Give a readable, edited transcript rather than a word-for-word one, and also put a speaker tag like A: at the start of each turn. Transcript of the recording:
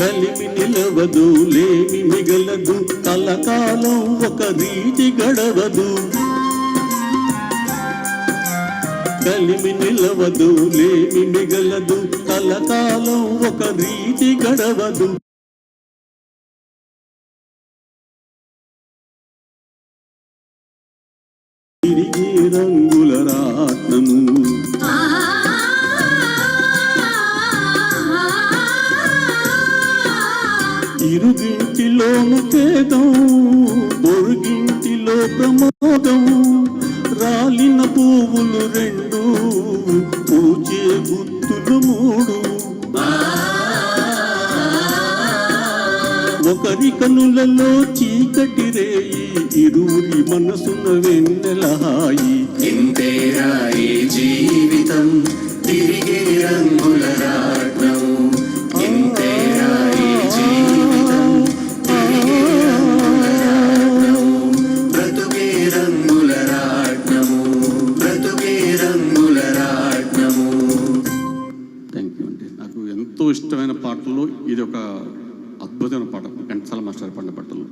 A: కలిమి నిలవదు లేమి మిగలదు కలకాలం ఒక రీతి గడవదు కలిమి నిలవదు లేమి మిగలదు కలకాలం ఒక రీతి గడవదు తిరిగే రంగుల రాట్నము ఇరుగింటిలోను ఖేదం పొరుగింటిలో ప్రమోదం రాలిన పువ్వులు రెండు పూచే గుత్తులు మూడు ఒకరి కనులలో చీకటి రేయి ఇరువురి మనసున వెన్నెల హాయి
B: ఇంతేరా ఈ జీవితం తిరిగే రంగుల రాట్నం ఇంతేరా ఈ జీవితం తిరిగే రంగుల రాట్నం బ్రతుకే రంగుల రాట్నము బ్రతుకే రంగుల రాట్నము.
A: థ్యాంక్ యూ అండి. నాకు ఎంతో ఇష్టమైన పాటల్లో ఇది ఒక అద్భుతమైన పాట ఘంటసాల మాస్టర్ పాడిన పాటలు.